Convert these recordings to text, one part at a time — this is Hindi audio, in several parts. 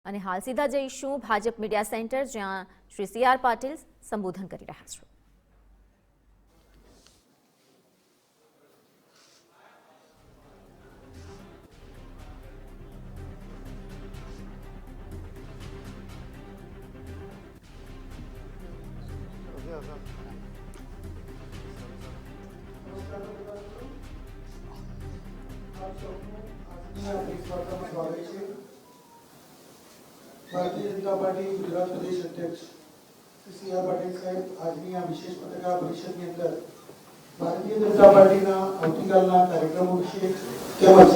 અને હાલ સીધા જઈશું ભાજપ મીડિયા સેન્ટર, જ્યાં શ્રી CR પાટીલ સંબોધન કરી રહ્યા છે. भारतीय जनता पार्टी गुजरात प्रदेश अध्यक्ष CR पाटील साहेब આજની આ વિશેષ પત્રકાર પરિષદની અંદર ભારતીય જનતા પાર્ટીના આવતીકાલના કાર્યક્રમો વિશે તેમજ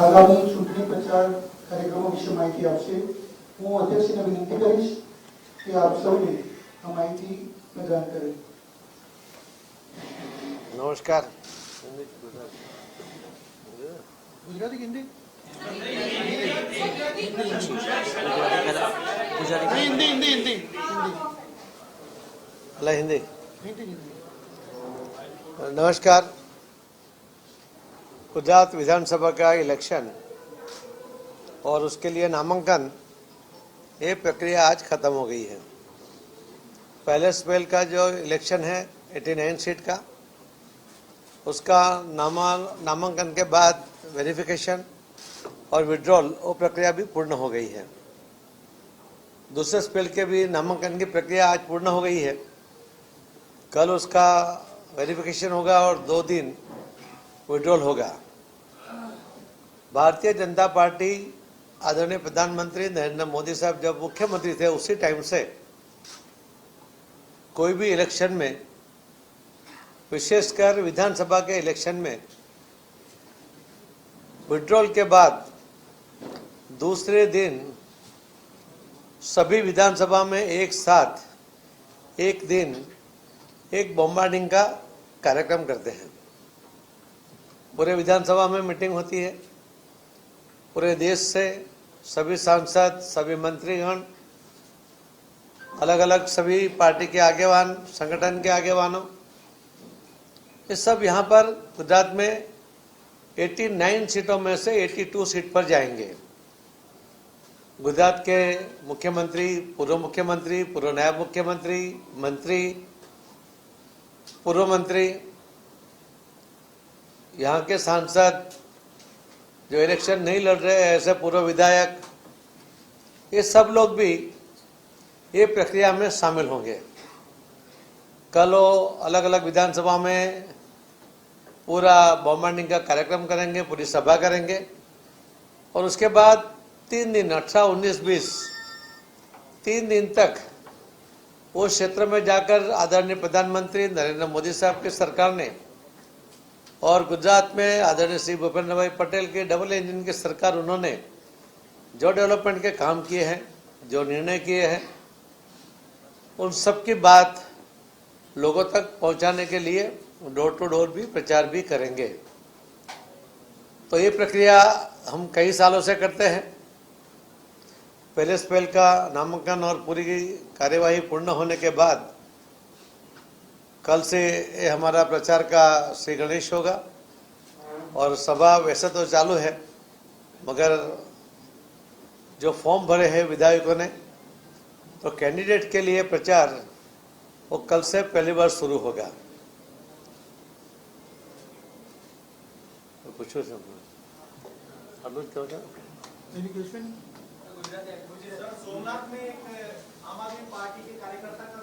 આગામી ચૂંટણી પ્રચાર કાર્યક્રમો વિશે માહિતી આપશે. હું અધ્યક્ષને વિનંતી કરીશ કે આપ સૌને આ માહિતી પ્રદાન કરે. નમસ્કાર. ગુજરાતી હિન્દી हिंदी. नमस्कार. गुजरात विधानसभा का इलेक्शन और उसके लिए नामांकन, ये प्रक्रिया आज खत्म हो गई है. पहले स्पेल का जो इलेक्शन है 89 सीट का, उसका नामांकन के बाद वेरिफिकेशन और विड्रॉल वो प्रक्रिया भी पूर्ण हो गई है. दूसरे स्पेल के भी नामांकन की प्रक्रिया आज पूर्ण हो गई है. कल उसका वेरिफिकेशन होगा और 2 दिन विड्रॉल होगा. भारतीय जनता पार्टी आदरणीय प्रधानमंत्री नरेंद्र मोदी साहब जब मुख्यमंत्री थे उसी टाइम से कोई भी इलेक्शन में, विशेषकर विधानसभा के इलेक्शन में, विड्रॉल के बाद दूसरे दिन सभी विधानसभा में एक साथ एक दिन एक बॉम्बार्डिंग का कार्यक्रम करते हैं. पूरे विधानसभा में मीटिंग होती है. पूरे देश से सभी सांसद, सभी मंत्रीगण, अलग अलग सभी पार्टी के आगेवान, संगठन के आगेवानों, ये सब यहाँ पर गुजरात में 89 सीटों में से 82 सीट पर जाएंगे. गुजरात के मुख्यमंत्री, पूर्व मुख्यमंत्री, पूर्व नायब मुख्यमंत्री, मंत्री, पूर्व मंत्री, यहाँ के सांसद जो इलेक्शन नहीं लड़ रहे ऐसे पूर्व विधायक, ये सब लोग भी ये प्रक्रिया में शामिल होंगे. कल वो अलग अलग विधानसभा में पूरा बॉम्बार्डिंग का कार्यक्रम करेंगे, पूरी सभा करेंगे और उसके बाद 3 दिन 18, 19, 20 3 दिन तक वो क्षेत्र में जाकर आदरणीय प्रधानमंत्री नरेंद्र मोदी साहब की सरकार ने और गुजरात में आदरणीय श्री भूपेंद्र भाई पटेल की डबल इंजन की सरकार, उन्होंने जो डेवलपमेंट के काम किए हैं, जो निर्णय किए हैं, उन सब की बात लोगों तक पहुंचाने के लिए डोर टू डोर भी प्रचार भी करेंगे. तो ये प्रक्रिया हम कई सालों से करते हैं. पहले स्पेल का नामांकन और पूरी कार्यवाही पूर्ण होने के बाद कल से ये हमारा प्रचार का श्री गणेश होगा और सभा वैसे तो चालू है, मगर जो फॉर्म भरे हैं विधायकों ने, तो कैंडिडेट के लिए प्रचार वो कल से पहली बार शुरू होगा. तो पूछो सोमनाथ में एक आम आदमी पार्टी के कार्यकर्ता का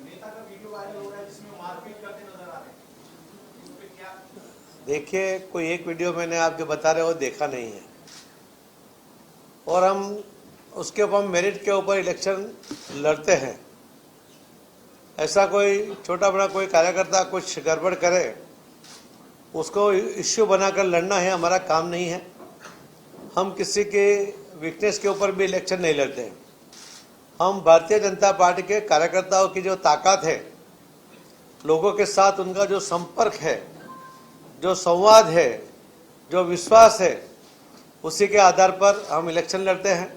नेता का वीडियो वायरल हो रहा है जिसमें मारपीट करते नजर आ रहे हैं. इस पे क्या? देखिए, कोई एक वीडियो मैंने आप जो बता रहे हो देखा नहीं है और हम उसके ऊपर मेरिट के ऊपर इलेक्शन लड़ते हैं. ऐसा कोई छोटा बड़ा कोई कार्यकर्ता कुछ गड़बड़ करे, उसको इश्यू बनाकर लड़ना है हमारा काम नहीं है. हम किसी के वीकनेस के ऊपर भी इलेक्शन नहीं लड़ते हैं. हम भारतीय जनता पार्टी के कार्यकर्ताओं की जो ताकत है, लोगों के साथ उनका जो संपर्क है, जो संवाद है, जो विश्वास है, उसी के आधार पर हम इलेक्शन लड़ते हैं.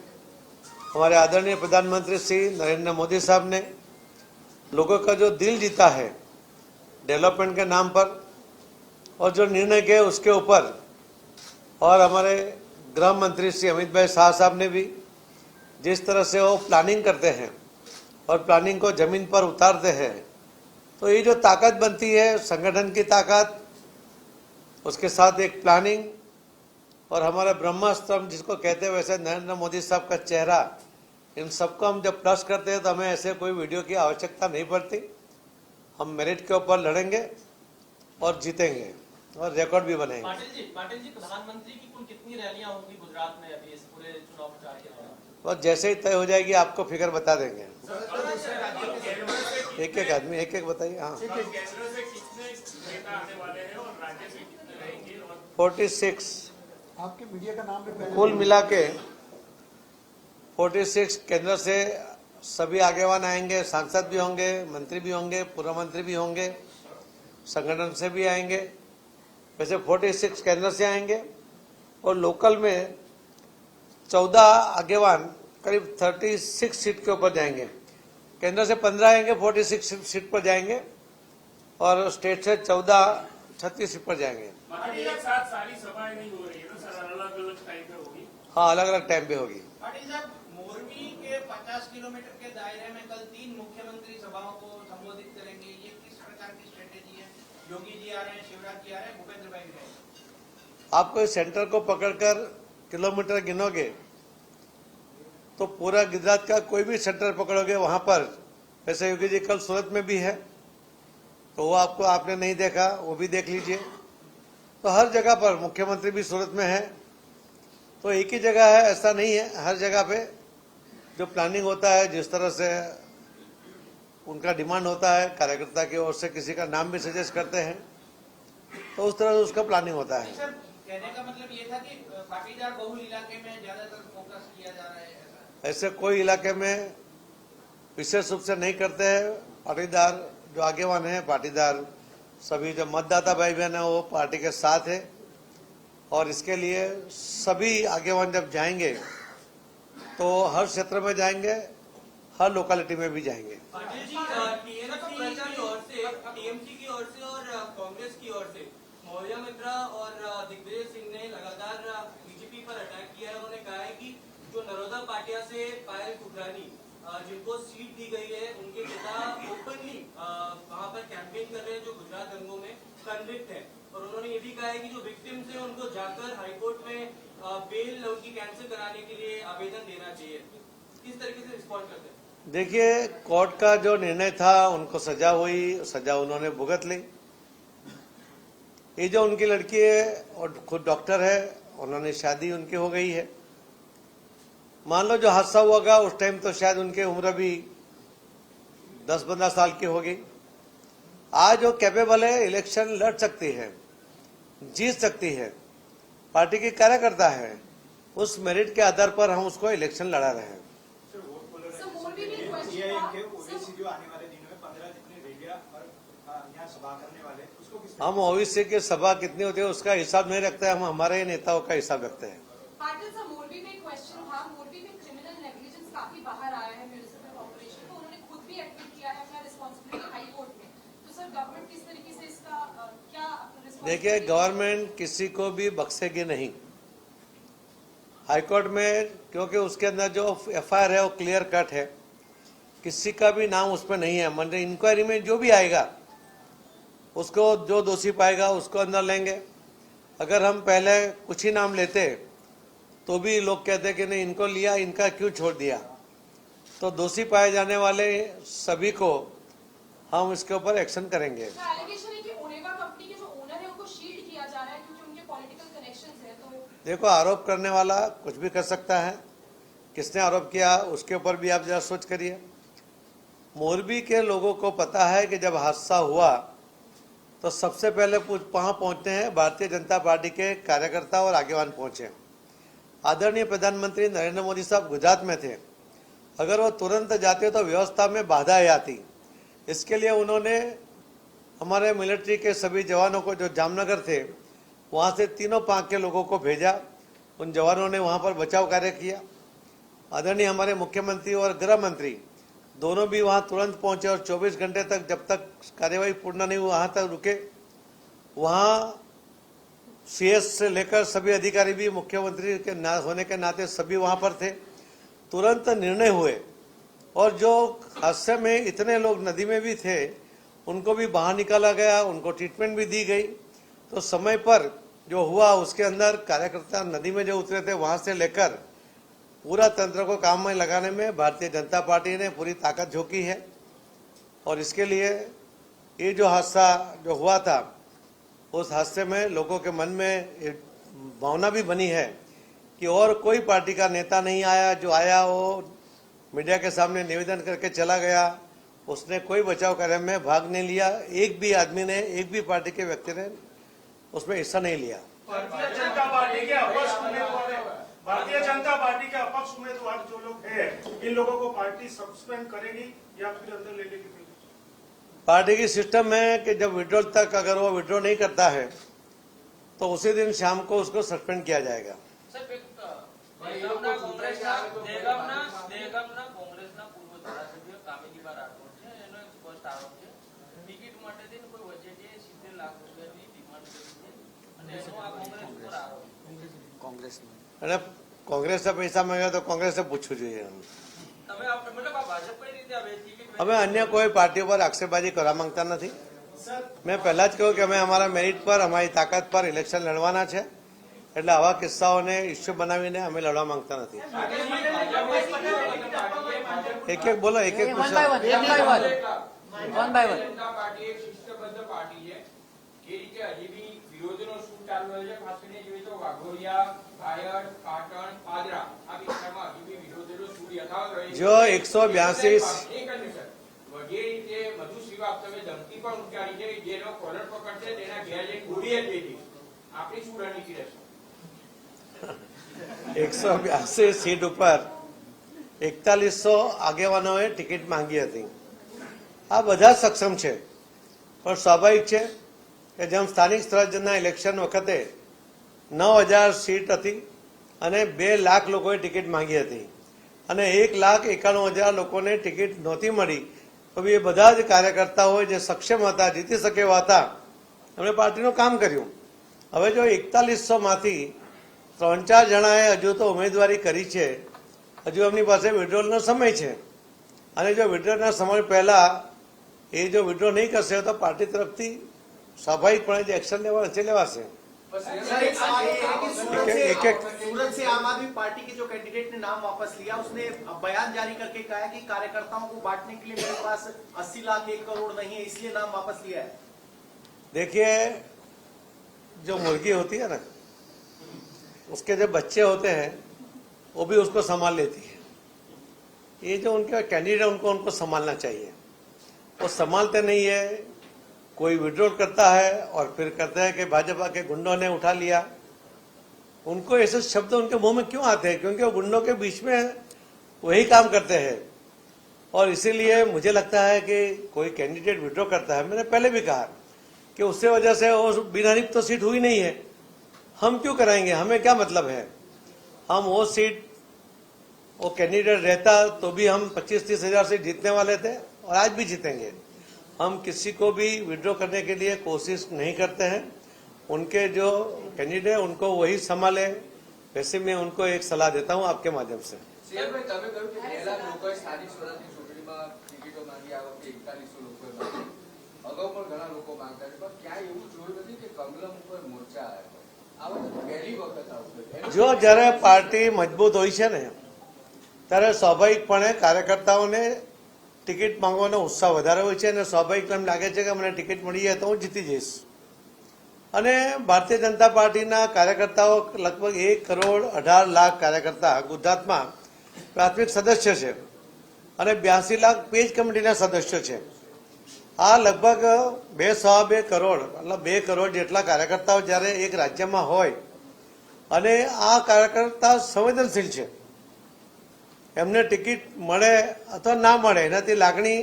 हमारे आदरणीय प्रधानमंत्री श्री नरेंद्र मोदी साहब ने लोगों का जो दिल जीता है डेवलपमेंट के नाम पर और जो निर्णय किए उसके ऊपर, और हमारे गृह मंत्री श्री अमित भाई शाह साहब ने भी जिस तरह से वो प्लानिंग करते हैं और प्लानिंग को जमीन पर उतारते हैं, तो ये जो ताकत बनती है, संगठन की ताकत, उसके साथ एक प्लानिंग और हमारा ब्रह्मास्त्र जिसको कहते हैं, वैसे नरेंद्र मोदी साहब का चेहरा, इन सबको हम जब प्लस करते हैं तो हमें ऐसे कोई वीडियो की आवश्यकता नहीं पड़ती। हम मेरिट के ऊपर लड़ेंगे और जीतेंगे और रिकॉर्ड भी बनेंगे। पाटिल जी प्रधानमंत्री की कुल कितनी रैलियां होंगी गुजरात में अभी इस पूरे चुनाव प्रचार के दौरान? और जैसे ही तय हो जाएगी आपको फिगर बता देंगे। एक एक आदमी एक एक बताइए। हाँ, 46 आपके मीडिया का नाम भी पहले कुल मिला के 46 केंद्र से सभी आगेवान आएंगे, सांसद भी होंगे, मंत्री भी होंगे, पूर्व मंत्री भी होंगे, संगठन से भी आएंगे। वैसे 46 केंद्र से आएंगे और लोकल में 14 आगेवान करीब 36 सीट के ऊपर जाएंगे। केंद्र से 15 आएंगे, 46 सीट पर जाएंगे और स्टेट से 14 36 सीट पर जाएंगे। एक साथ सारी सभाएं नहीं हो रही है ना सर, अलग अलग टाइम पे होगी। हाँ, अलग अलग टाइम पे होगी। पाटिल साहब, मोरबी के 50 किलोमीटर के दायरे में कल 3 मुख्यमंत्री सभाओं को संबोधित करेंगे, ये किस प्रकार की स्ट्रेटेजी है? योगी जी आ रहे हैं, शिवराज जी आ रहे हैं, भूपेंद्र भाई भी आए। आपको इस सेंटर को पकड़कर किलोमीटर गिनोगे तो पूरा गुजरात का कोई भी सेंटर पकड़ोगे वहां पर, वैसे योगी जी कल सूरत में भी है, तो वो आपको आपने नहीं देखा, वो भी देख लीजिए। तो हर जगह पर मुख्यमंत्री भी सूरत में है, तो एक ही जगह है ऐसा नहीं है। हर जगह पे जो प्लानिंग होता है, जिस तरह से उनका डिमांड होता है, कार्यकर्ता की ओर से किसी का नाम भी सजेस्ट करते हैं, तो उस तरह से उसका प्लानिंग होता है। सर, कहने का मतलब ये था कि पाटीदार बहुल इलाके में ज्यादातर फोकस किया जा रहा है, ऐसा? ऐसे कोई इलाके में विशेष रूप से नहीं करते हैं। पाटीदार जो आगेवान है, पाटीदार सभी जो मतदाता भाई बहन है वो पार्टी के साथ है और इसके लिए सभी आगेवान जब जाएंगे तो हर क्षेत्र में जाएंगे, हर लोकेलिटी में भी जाएंगे। पाटिल जी, टीएमसी की ओर से और कांग्रेस की ओर से मौर्या मित्रा और दिग्विजय सिंह ने लगातार बीजेपी पर अटैक किया है। उन्होंने कहा है कि जो नरोदा पाटिया से पायल कुकरानी जिनको सीट दी गई है, उनके पिता ओपनली वहां पर कैंपेन कर रहे हैं जो गुजरात दंगों में कन्विक्ट है। और उन्होंने ये भी कहा है कि जो विक्टिम्स हैं उनको जाकर हाईकोर्ट में बेल उनकी कैंसिल कराने के लिए आवेदन देना चाहिए। किस तरीके से रिस्पॉन्ड करते हैं? देखिए, कोर्ट का जो निर्णय था, उनको सजा हुई, सजा उन्होंने भुगत ली। ये जो उनकी लड़की है और खुद डॉक्टर है, उन्होंने शादी उनकी हो गई है। मान लो जो हादसा हुआ उस टाइम तो शायद उनकी उम्र भी 10-15 साल की होगी। आज वो कैपेबल है, इलेक्शन लड़ सकती है, जीत सकती है, पार्टी की कार्यकर्ता है, उस मेरिट के आधार पर हम उसको इलेक्शन लड़ा रहे हैं। हम ओबीसी की सभा कितनी होती है उसका हिसाब नहीं रखते, हम हमारे नेताओं का हिसाब रखते हैं। पाटिल साहब, मोरबी में एक क्वेश्चन था, मोरबी में क्रिमिनल नेग्लिजेंस काफी बाहर आया है म्युनिसिपल कॉर्पोरेशन को, उन्होंने खुद भी एडमिट किया है अपना रिस्पांसिबिलिटी हाई कोर्ट में। तो सर, गवर्नमेंट किस तरीके से इसका क्या रिस्पांसिबिलिटी? देखिए, गवर्नमेंट किसी को भी बख्शेगी नहीं हाईकोर्ट में, क्योंकि उसके अंदर जो एफआईआर है वो क्लियर कट है, किसी का भी नाम उसमें नहीं है। मतलब इंक्वायरी में जो भी आएगा उसको जो दोषी पाएगा उसको अंदर लेंगे। अगर हम पहले कुछ ही नाम लेते तो भी लोग कहते कि नहीं इनको लिया, इनका क्यों छोड़ दिया। तो दोषी पाए जाने वाले सभी को हम इसके ऊपर एक्शन करेंगे। एलिगेशन है कि ओनेगा कंपनी के जो ओनर है उनको शील्ड किया जा रहा है क्योंकि उनके पॉलिटिकल कनेक्शंस है। तो देखो, आरोप करने वाला कुछ भी कर सकता है, किसने आरोप किया उसके ऊपर भी आप जरा सोच करिए। मोरबी के लोगों को पता है कि जब हादसा हुआ तो सबसे पहले वहां पहुंचते हैं भारतीय जनता पार्टी के कार्यकर्ता और आगेवान पहुंचे। आदरणीय प्रधानमंत्री नरेंद्र मोदी साहब गुजरात में थे, अगर वो तुरंत जाते तो व्यवस्था में बाधाएं आती। इसके लिए उन्होंने हमारे मिलिट्री के सभी जवानों को जो जामनगर थे वहां से तीनों पाक के लोगों को भेजा, उन जवानों ने वहां पर बचाव कार्य किया। आदरणीय हमारे मुख्यमंत्री और गृह मंत्री दोनों भी वहां तुरंत पहुंचे और 24 घंटे तक, जब तक कार्यवाही पूर्ण नहीं हुई वहां तक रुके। वहां सीएस से लेकर सभी अधिकारी भी मुख्यमंत्री के होने के नाते सभी वहां पर थे। तुरंत निर्णय हुए और जो हादसे में इतने लोग नदी में भी थे उनको भी बाहर निकाला गया, उनको ट्रीटमेंट भी दी गई। तो समय पर जो हुआ उसके अंदर कार्यकर्ता नदी में जो उतरे थे वहां से लेकर पूरा तंत्र को काम में लगाने में भारतीय जनता पार्टी ने पूरी ताकत झोंकी है। और इसके लिए ये जो हादसा जो हुआ था उस हादसे में लोगों के मन में एक भावना भी बनी है कि और कोई पार्टी का नेता नहीं आया, जो आया वो मीडिया के सामने निवेदन करके चला गया, उसने कोई बचाव कार्य में भाग नहीं लिया। एक भी आदमी ने, एक भी पार्टी के व्यक्ति ने उसमें हिस्सा नहीं लिया। भारतीय जनता पार्टी के अपक्ष उम्मीदवार भारतीय जनता पार्टी के अपक्ष उम्मीदवार जो लोग हैं, इन लोगों को पार्टी सस्पेंड करेगी या फिर अंदर ले लेगी? पार्टी की सिस्टम है कि जब विड्रॉल तक अगर वो विड्रॉ नहीं करता है तो उसी दिन शाम को उसको सस्पेंड किया जाएगा। અને કોંગ્રેસના પૈસા માંગ્યા તો કોંગ્રેસે પૂછવું જોઈએ। અમે અન્ય કોઈ પાર્ટીઓ પર આક્ષેપબાજી કરવા માંગતા નથી। મેં પહેલા જ કહ્યું કે અમે અમારા મેરિટ પર, અમારી તાકાત પર ઇલેક્શન લડવાના છે, એટલે આવા કિસ્સાઓને ઇસ્યુ બનાવીને અમે લડવા માંગતા નથી। એક એક બોલો, એક એક પૂછો। જો 182 182 સીટ ઉપર 4100 આગેવાનોએ ટિકિટ માંગી હતી। આ બધા સક્ષમ છે, પણ સ્વાભાવિક છે કે જેમ સ્થાનિક સ્વરાજ્યના ઇલેક્શન વખતે 9000 સીટ હતી અને 2 લાખ લોકોએ ટિકિટ માંગી હતી અને 1,91,000 લોકોને ટિકિટ નહોતી મળી, તો એ બધા જ કાર્યકર્તાઓ જે સક્ષમ હતા, જીતી શકે એવા હતા, એમણે પાર્ટીનું કામ કર્યું। હવે જો 4100 માંથી 3-4 જણાએ હજુ તો ઉમેદવારી કરી છે, હજુ એમની પાસે વિડ્રોલનો સમય છે અને જો વિડ્રોલના સમય પહેલા એ જો વિડ્રો નહીં કરશે તો પાર્ટી તરફથી સ્વાભાવિકપણે જે એક્શન લેવાના છે લેવાશે। सूरत से आम आदमी पार्टी के जो कैंडिडेट ने नाम वापस लिया, उसने बयान जारी करके कहा है कि कार्यकर्ताओं को बांटने के लिए मेरे पास 80 लाख 1 करोड़ नहीं है, इसलिए नाम वापस लिया है। देखिए, जो मुर्गी होती है ना, उसके जो बच्चे होते हैं वो भी उसको संभाल लेती है। ये जो उनके कैंडिडेट उनको संभालना चाहिए, वो संभालते नहीं है। कोई विड्रॉल करता है और फिर कहते हैं कि भाजपा के गुंडों ने उठा लिया। उनको ऐसे शब्द उनके मुंह में क्यों आते हैं? क्योंकि वो गुंडों के बीच में वही काम करते हैं। और इसीलिए मुझे लगता है कि कोई कैंडिडेट विड्रॉ करता है, मैंने पहले भी कहा कि उससे वजह से वो बिना रिक्त तो सीट हुई नहीं है, हम क्यों कराएंगे? हमें क्या मतलब है? हम वो सीट, वो कैंडिडेट रहता तो भी हम 25-30 हजार सीट जीतने वाले थे और आज भी जीतेंगे। हम किसी को भी विड्रॉ करने के लिए कोशिश नहीं करते हैं। उनके जो कैंडिडेट उनको वही संभाले, वैसे मैं उनको एक सलाह देता हूं आपके माध्यम से। जो जયારે પાર્ટી મજબૂત હોય છે ને ત્યારે સ્વાભાવિકપણે કાર્યકર્તાઓને ટિકિટ માંગવાનો ઉત્સાહ વધારે હોય છે અને સ્વાભાવિક એમ લાગે છે કે મને ટિકિટ મળી જાય તો હું જીતી જઈશ। અને ભારતીય જનતા પાર્ટીના કાર્યકર્તાઓ લગભગ 1,18,00,000 કાર્યકર્તા ગુજરાતમાં પ્રાથમિક સદસ્ય છે અને 82 લાખ પેજ કમિટીના સદસ્યો છે। આ લગભગ 2.2 કરોડ એટલે 2 કરોડ જેટલા કાર્યકર્તાઓ જ્યારે એક રાજ્યમાં હોય અને આ કાર્યકર્તા સંવેદનશીલ છે, એમને ટિકિટ મળે અથવા ના મળે એનાથી લાગણી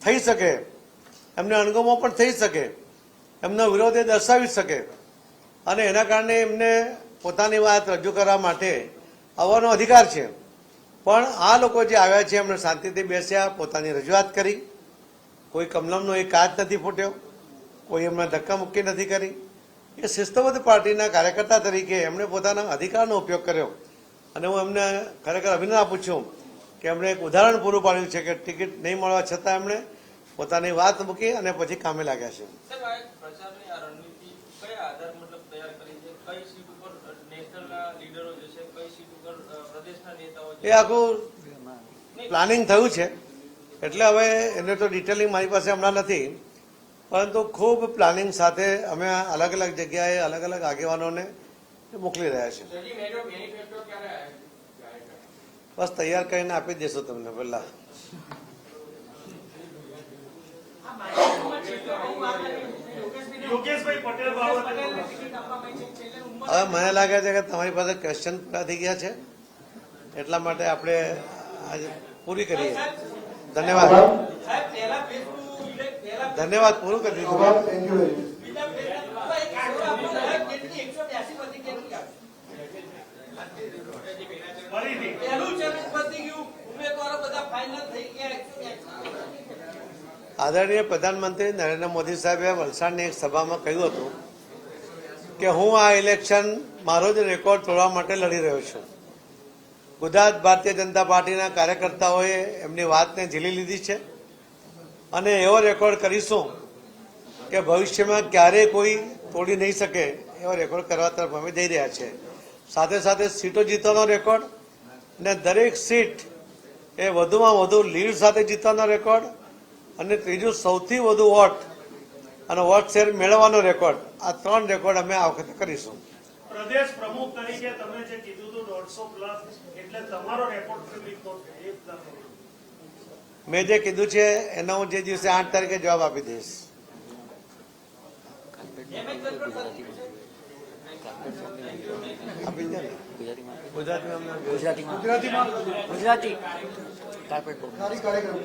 થઈ શકે, એમને અણગમો પણ થઈ શકે, એમનો વિરોધ એ દર્શાવી શકે અને એના કારણે એમને પોતાની વાત રજૂ કરવા માટે આવવાનો અધિકાર છે। પણ આ લોકો જે આવ્યા છે એમણે શાંતિથી બેસ્યા, પોતાની રજૂઆત કરી, કોઈ કમલમનો એક કાચ નથી ફૂટ્યો, કોઈ એમને ધક્કામુક્કી નથી કરી। એ શિસ્તબદ્ધ પાર્ટીના કાર્યકર્તા તરીકે એમણે પોતાના અધિકારનો ઉપયોગ કર્યો અને હું એમને ખરેખર અભિનંદન આપું છું કે એમણે એક ઉદાહરણ પૂરું પાડ્યું છે કે ટિકિટ નહીં મળવા છતાં એમણે પોતાની વાત મૂકી અને પછી કામે લાગ્યા છે. સાહેબ, આ પ્રચારની આ રણનીતિ કયા આધાર મતલબ તૈયાર કરી છે? કઈ સીટ ઉપર નેશનલના લીડરો જે છે, કઈ સીટ ઉપર પ્રદેશના નેતાઓ છે? એ આખું પ્લાનિંગ થયું છે, એટલે હવે એને તો ડિટેલિંગ મારી પાસે હમણાં નથી, પરંતુ ખૂબ પ્લાનિંગ સાથે અમે અલગ અલગ જગ્યાએ અલગ અલગ આગેવાનોને મોકલી રહ્યા છે. બસ તૈયાર કરીને આપી દેશો તમને પહેલા. યોગેશભાઈ પટેલ બાબતે હવે મને લાગે છે કે તમારી પાસે ક્વેશ્ચન પૂરા થઈ ગયા છે, એટલા માટે આપણે આજે પૂરી કરીએ. ધન્યવાદ. ધન્યવાદ. પૂરું કરી દીધું. Thank you very much. આદરણીય પ્રધાનમંત્રી નરેન્દ્ર મોદી સાહેબે વલસાડની એક સભામાં કહ્યું હતું કે હું આ ઇલેક્શન મારો જ રેકોર્ડ તોડવા માટે લડી રહ્યો છું. ગુજરાત ભારતીય જનતા પાર્ટીના કાર્યકર્તાઓએ એમની વાતને ઝીલી લીધી છે અને એવો રેકોર્ડ કરીશું કે ભવિષ્યમાં ક્યારેય કોઈ તોડી નહીં શકે એવો રેકોર્ડ કરવા તરફ અમે જઈ રહ્યા છે. સાથે સાથે સીટો જીતવાનો રેકોર્ડ અને દરેક સીટ એ વધુમાં વધુ લીડ સાથે જીતવાનો રેકોર્ડ અને ત્રીજું સૌથી વધુ વોટ અને વોટ શેર મેળવવાનો રેકોર્ડ, આ 3 રેકોર્ડ અમે આ વખતે કરીશું. પ્રદેશ પ્રમુખ તરીકે તમે જે કીધું હતું 150 પ્લસ, એટલે તમારો રેકોર્ડ કેવી રીતનો છે એ બધા મેં જે કીધું છે એનો હું જે દિવસે 8 તારીખે જવાબ આપી દઈશ. આપી દે ને. ગુજરાતીમાં ગુજરાતી કાર્પેટ બોમ્બ. સારી કાર્યક્રમ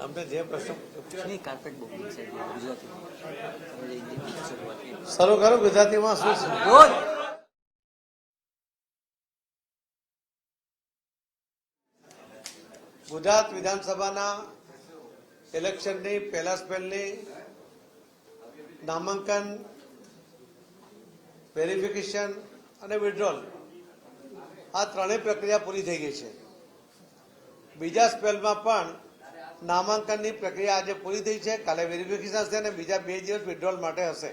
અમને જે પ્રશ્ન નહીં, કાર્પેટ બોમ્બ છે ગુજરાતી. શરૂ કરો. ગુજરાતીમાં શું છે? બોલ. ગુજરાત વિધાનસભાના ઇલેક્શનની પહેલા સ્પેલની નામાંકન, વેરિફિકેશન અને વિડ્રોલ આ ત્રણેય પ્રક્રિયા પૂરી થઈ ગઈ છે. બીજા સ્પેલમાં પણ નામાંકનની પ્રક્રિયા આજે પૂરી થઈ છે. કાલે વેરિફિકેશન હશે અને બીજા 2 દિવસ વિડ્રોલ માટે હશે.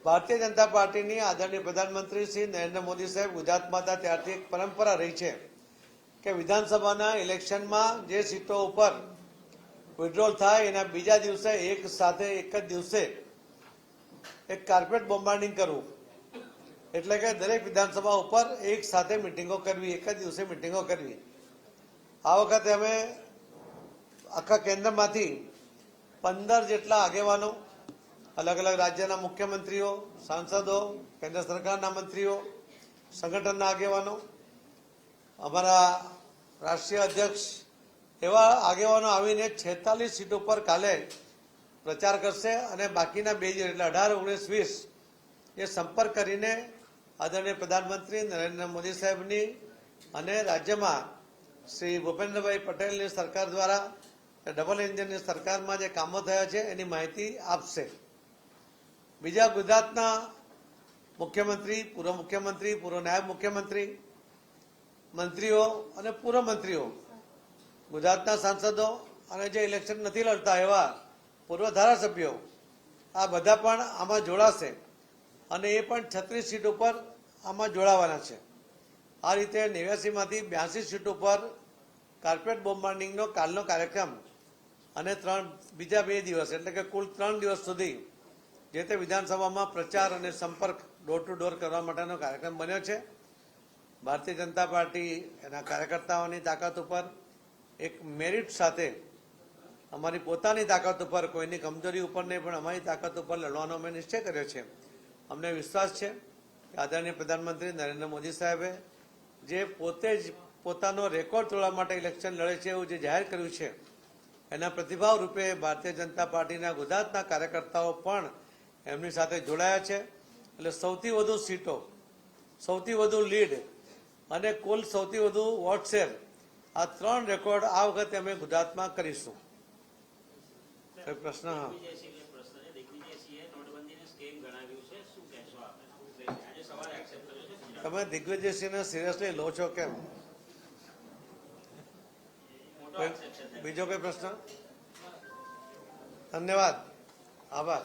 ભારતીય જનતા પાર્ટીની આદરણીય પ્રધાનમંત્રી શ્રી નરેન્દ્ર મોદી સાહેબ ગુજરાતમાં હતા ત્યારથી એક પરંપરા રહી છે કે વિધાનસભાના ઇલેક્શનમાં જે સીટો ઉપર વિડ્રોલ થાય એના બીજા દિવસે એક સાથે એક જ દિવસે એક કાર્પેટ બોમ્બાર્ડિંગ કરવું, એટલે કે દરેક વિધાનસભા ઉપર એક સાથે મિટિંગો કરવી, એક જ દિવસે મિટિંગો કરવી. આ વખતે અમે આખા કેન્દ્રમાંથી 15 જેટલા આગેવાનો, અલગ અલગ રાજ્યના મુખ્યમંત્રીઓ, સાંસદો, કેન્દ્ર સરકારના મંત્રીઓ, સંગઠનના આગેવાનો, અમારા રાષ્ટ્રીય અધ્યક્ષ એવા આગેવાનો આવીને 46 સીટ ઉપર કાલે પ્રચાર કરશે અને બાકીના 2 દિવસ એટલે 18, 19, 20 એ સંપર્ક કરીને આદરણીય પ્રધાનમંત્રી નરેન્દ્ર મોદી સાહેબની અને રાજ્યમાં શ્રી ભૂપેન્દ્રભાઈ પટેલની સરકાર દ્વારા ડબલ એન્જિનની સરકારમાં જે કામો થયા છે એની માહિતી આપશે. બીજા ગુજરાતના મુખ્યમંત્રી, પૂર્વ મુખ્યમંત્રી, પૂર્વ નાયબ મુખ્યમંત્રી, મંત્રીઓ અને પૂર્વ મંત્રીઓ, ગુજરાતના સાંસદો અને જે ઇલેક્શન નથી લડતા એવા પૂર્વ ધારાસભ્યો, આ બધા પણ આમાં જોડાશે અને એ પણ 36 સીટ ઉપર આમાં જોડાવાના છે. આ રીતે 89માંથી 82 સીટ ઉપર કાર્પેટ બોમ્બાર્ડિંગનો કાલનો કાર્યક્રમ અને બીજા 2 દિવસ એટલે કે કુલ 3 દિવસ સુધી જે તે વિધાનસભામાં પ્રચાર અને સંપર્ક ડોર ટુ ડોર કરવા માટેનો કાર્યક્રમ બન્યો છે. ભારતીય જનતા પાર્ટી એના કાર્યકર્તાઓની તાકાત ઉપર એક મેરિટ સાથે અમારી પોતાની તાકાત ઉપર, કોઈની કમજોરી ઉપર નહીં પણ અમારી તાકાત ઉપર લડવાનો અમે નિશ્ચય કર્યો છે. અમને વિશ્વાસ છે કે આદરણીય પ્રધાનમંત્રી નરેન્દ્ર મોદી સાહેબે જે પોતે જ પોતાનો રેકોર્ડ તોડવા માટે ઇલેક્શન લડે છે એવું જે જાહેર કર્યું છે એના પ્રતિભાવ રૂપે ભારતીય જનતા પાર્ટીના ગુજરાતના કાર્યકર્તાઓ પણ એમની સાથે જોડાયા છે. એટલે સૌથી વધુ સીટો, સૌથી વધુ લીડ અને કુલ સૌથી વધુ વોટ શેર, આ 3 રેકોર્ડ આ વખતે અમે ગુજરાતમાં કરીશું. પ્રશ્ન? હા, તમે દિગ્વિજયસિંહને સિરિયસલી લો છો કેમ? બીજો કોઈ પ્રશ્ન? ધન્યવાદ, આભાર.